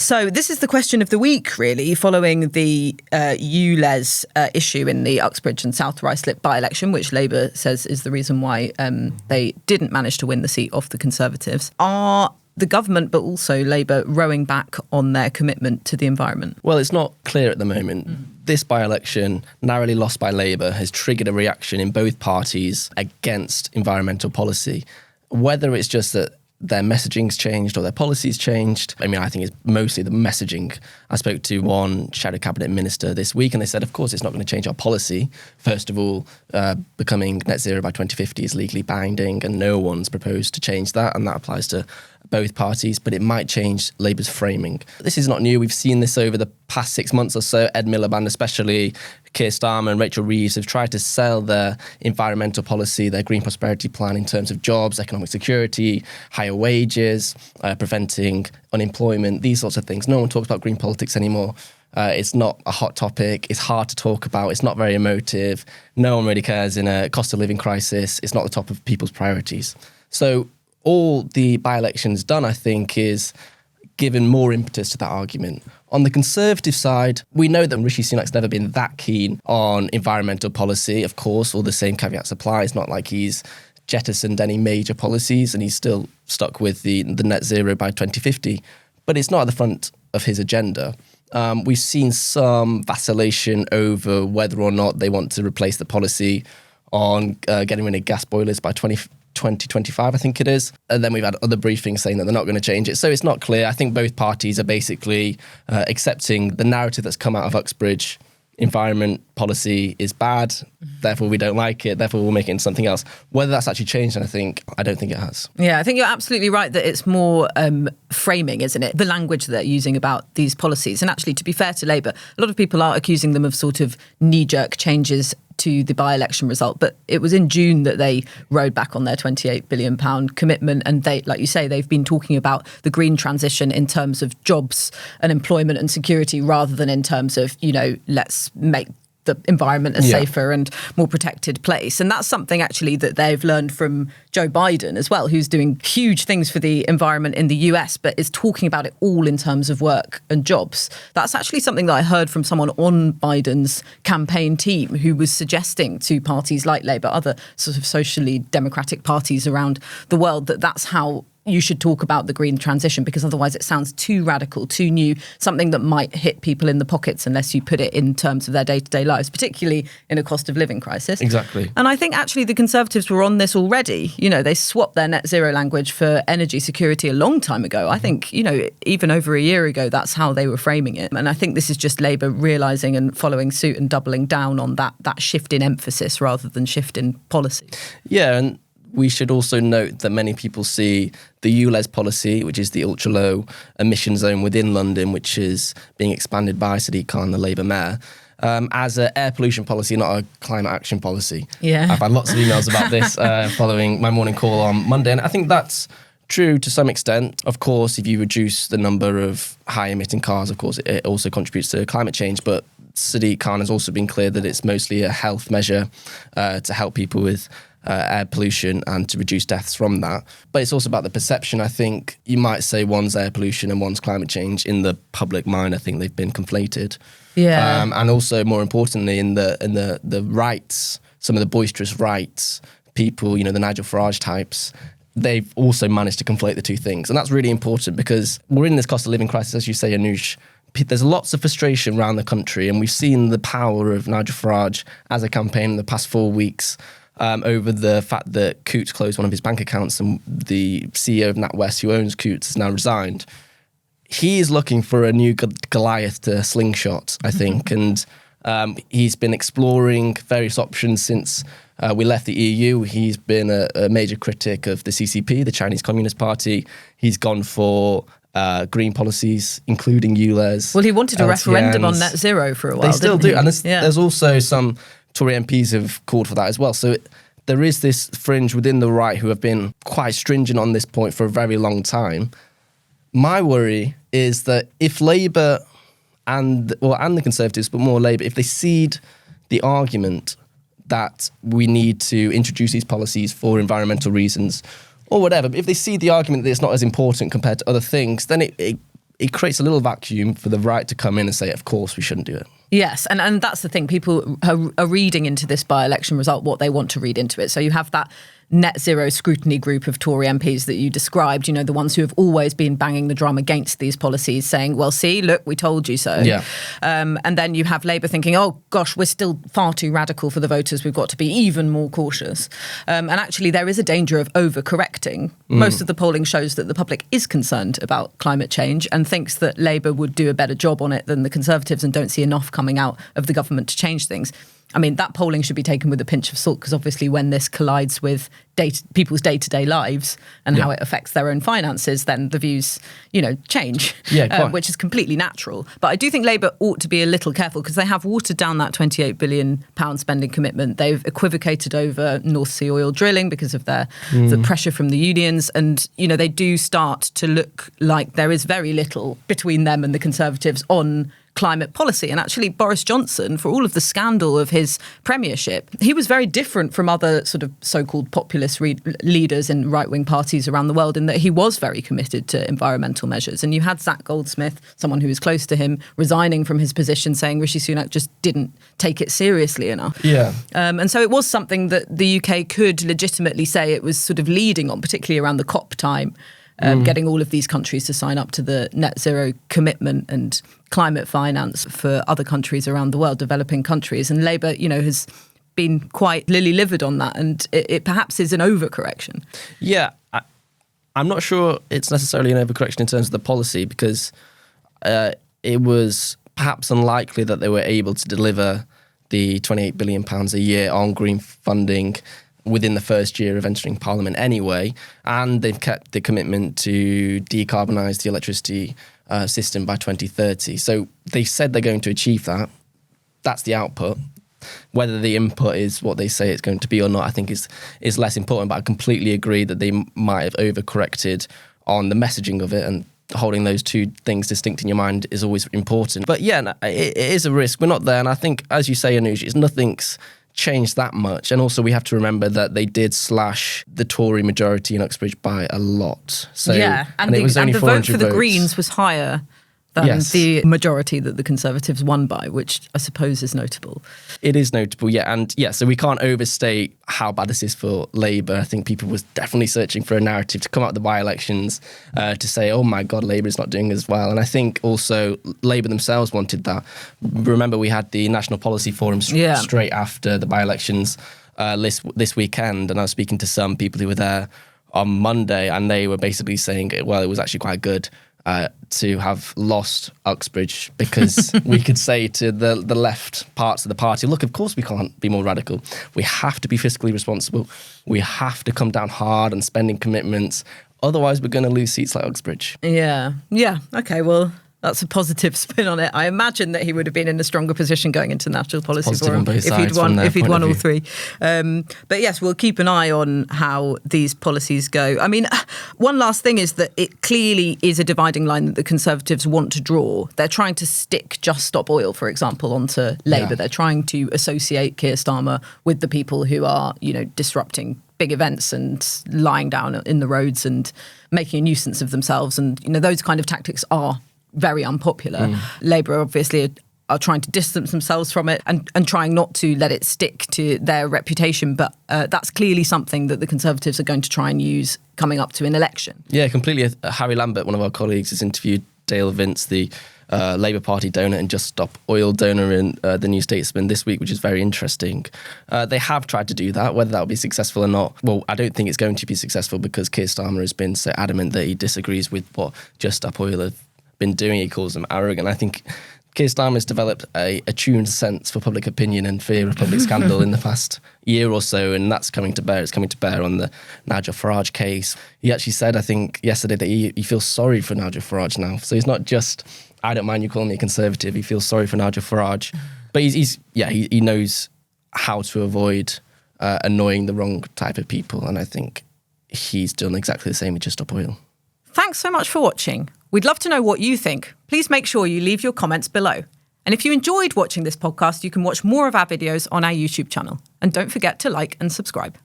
So this is the question of the week, really, following the ULEZ issue in the Uxbridge and South Ruislip by-election, which Labour says is the reason why they didn't manage to win the seat off the Conservatives. Are the government, but also Labour, rowing back on their commitment to the environment? Well, it's not clear at the moment. This by-election, narrowly lost by Labour, has triggered a reaction in both parties against environmental policy. Whether it's just that their messaging's changed or their policy's changed. I mean, I think it's mostly the messaging. I spoke to one shadow cabinet minister this week and they said, of course, it's not going to change our policy. First of all, becoming net zero by 2050 is legally binding and no one's proposed to change that. And that applies to both parties, but it might change Labour's framing. This is not new. We've seen this over the past 6 months or so. Ed Miliband, especially Keir Starmer and Rachel Reeves, have tried to sell their environmental policy, their green prosperity plan in terms of jobs, economic security, higher wages, preventing unemployment, these sorts of things. No one talks about green politics anymore. It's not a hot topic. It's hard to talk about. It's not very emotive. No one really cares in a cost of living crisis. It's not the top of people's priorities. So all the by-election's done, I think, is given more impetus to that argument. On the Conservative side, we know that Rishi Sunak's never been that keen on environmental policy. Of course, all the same caveats apply. It's not like he's jettisoned any major policies and he's still stuck with the net zero by 2050. But it's not at the front of his agenda. We've seen some vacillation over whether or not they want to replace the policy on getting rid of gas boilers by 2025, I think it is. And then we've had other briefings saying that they're not going to change it. So it's not clear. I think both parties are basically accepting the narrative that's come out of Uxbridge. Environment policy is bad, therefore we don't like it, therefore we'll make it into something else. Whether that's actually changed, I don't think it has. Yeah, I think you're absolutely right that it's more framing, isn't it? The language that they're using about these policies. And actually, to be fair to Labour, a lot of people are accusing them of sort of knee-jerk changes to the by-election result. But it was in June that they rode back on their £28 billion commitment. And they, like you say, they've been talking about the green transition in terms of jobs and employment and security rather than in terms of, let's make the environment a safer and more protected place. And that's something actually that they've learned from Joe Biden as well, who's doing huge things for the environment in the US, but is talking about it all in terms of work and jobs. That's actually something that I heard from someone on Biden's campaign team who was suggesting to parties like Labour, other sort of socially democratic parties around the world, that that's how you should talk about the green transition, because otherwise it sounds too radical, too new, something that might hit people in the pockets unless you put it in terms of their day-to-day lives, particularly in a cost of living crisis. Exactly. And I think actually the Conservatives were on this already. They swapped their net zero language for energy security a long time ago. I think, even over a year ago, that's how they were framing it. And I think this is just Labour realising and following suit and doubling down on that shift in emphasis rather than shift in policy. Yeah, and we should also note that many people see the ULEZ policy, which is the ultra-low emission zone within London, which is being expanded by Sadiq Khan, the Labour mayor, as an air pollution policy, not a climate action policy. Yeah. I've had lots of emails about this following my morning call on Monday, and I think that's true to some extent. Of course, if you reduce the number of high-emitting cars, of course, it also contributes to climate change, but Sadiq Khan has also been clear that it's mostly a health measure to help people with air pollution and to reduce deaths from that. But it's also about the perception. I think you might say one's air pollution and one's climate change. In the public mind, I think they've been conflated. Yeah. And also, more importantly, in the rights, some of the boisterous rights people, the Nigel Farage types, they've also managed to conflate the two things. And that's really important because we're in this cost of living crisis, as you say, Anoosh. There's lots of frustration around the country, and we've seen the power of Nigel Farage as a campaign in the past 4 weeks over the fact that Coots closed one of his bank accounts and the CEO of NatWest, who owns Coots, has now resigned. He is looking for a new Goliath to slingshot, I think, and he's been exploring various options since we left the EU. He's been a major critic of the CCP, the Chinese Communist Party. He's gone for green policies, including ULEZ. Well, he wanted a LTNs. referendum on net zero for a while. They still do. He? And there's also some Tory MPs who've called for that as well. So there is this fringe within the right who have been quite stringent on this point for a very long time. My worry is that if Labour and the Conservatives, but more Labour, if they cede the argument that we need to introduce these policies for environmental reasons or whatever, but if they cede the argument that it's not as important compared to other things, then it it creates a little vacuum for the right to come in and say, of course, we shouldn't do it. Yes, and that's the thing. People are reading into this by-election result what they want to read into it. So you have that net zero scrutiny group of Tory MPs that you described, the ones who have always been banging the drum against these policies, saying, well, see, look, we told you so. Yeah. And then you have Labour thinking, oh, gosh, we're still far too radical for the voters. We've got to be even more cautious. And actually, there is a danger of overcorrecting. Most of the polling shows that the public is concerned about climate change and thinks that Labour would do a better job on it than the Conservatives and don't see enough coming out of the government to change things. I mean, that polling should be taken with a pinch of salt because obviously when this collides with people's day-to-day lives and how it affects their own finances, then the views, change, which is completely natural. But I do think Labour ought to be a little careful because they have watered down that £28 billion spending commitment. They've equivocated over North Sea oil drilling because of the pressure from the unions. And, they do start to look like there is very little between them and the Conservatives on climate policy. And actually, Boris Johnson, for all of the scandal of his premiership, he was very different from other sort of so-called populist leaders in right-wing parties around the world in that he was very committed to environmental measures. And you had Zach Goldsmith, someone who was close to him, resigning from his position, saying Rishi Sunak just didn't take it seriously enough. Yeah. And so it was something that the UK could legitimately say it was sort of leading on, particularly around the COP time. Getting all of these countries to sign up to the net zero commitment and climate finance for other countries around the world, developing countries. And Labour, has been quite lily-livered on that. And it perhaps is an overcorrection. Yeah, I'm not sure it's necessarily an overcorrection in terms of the policy because it was perhaps unlikely that they were able to deliver the £28 billion a year on green funding within the first year of entering Parliament anyway, and they've kept the commitment to decarbonise the electricity system by 2030. So they said they're going to achieve that. That's the output. Whether the input is what they say it's going to be or not, I think is less important, but I completely agree that they might have overcorrected on the messaging of it, and holding those two things distinct in your mind is always important. But yeah, it is a risk. We're not there, and I think, as you say, Anoosh, nothing's changed that much. And also we have to remember that they did slash the Tory majority in Uxbridge by a lot. So, and it was only the 400 vote for the votes. Greens was higher than the majority that the Conservatives won by, which I suppose is notable. It is notable, yeah. And so we can't overstate how bad this is for Labour. I think people was definitely searching for a narrative to come out of the by-elections to say, oh my God, Labour is not doing as well. And I think also Labour themselves wanted that. Remember, we had the National Policy Forum straight after the by-elections this weekend, and I was speaking to some people who were there on Monday, and they were basically saying, well, it was actually quite good to have lost Uxbridge because we could say to the left parts of the party, look, of course we can't be more radical. We have to be fiscally responsible. We have to come down hard on spending commitments. Otherwise, we're going to lose seats like Uxbridge. Yeah. Okay, well, that's a positive spin on it. I imagine that he would have been in a stronger position going into National Policy Forum if he'd won all three. But yes, we'll keep an eye on how these policies go. I mean, one last thing is that it clearly is a dividing line that the Conservatives want to draw. They're trying to stick Just Stop Oil, for example, onto Labour. Yeah. They're trying to associate Keir Starmer with the people who are, disrupting big events and lying down in the roads and making a nuisance of themselves. And, those kind of tactics are very unpopular. Labour obviously are trying to distance themselves from it and trying not to let it stick to their reputation. But that's clearly something that the Conservatives are going to try and use coming up to an election. Yeah, completely. Harry Lambert, one of our colleagues, has interviewed Dale Vince, the Labour Party donor and Just Stop Oil donor in the New Statesman this week, which is very interesting. They have tried to do that. Whether that will be successful or not, well, I don't think it's going to be successful because Keir Starmer has been so adamant that he disagrees with what Just Stop Oil have been doing. He calls them arrogant. I think Keir Starmer has developed a tuned sense for public opinion and fear of public scandal in the past year or so, and that's coming to bear. It's coming to bear on the Nigel Farage case. He actually said, I think, yesterday that he feels sorry for Nigel Farage now. So he's not just, I don't mind you calling me a Conservative. He feels sorry for Nigel Farage. But he knows how to avoid annoying the wrong type of people, and I think he's done exactly the same with Just Stop Oil. Thanks so much for watching. We'd love to know what you think. Please make sure you leave your comments below. And if you enjoyed watching this podcast, you can watch more of our videos on our YouTube channel. And don't forget to like and subscribe.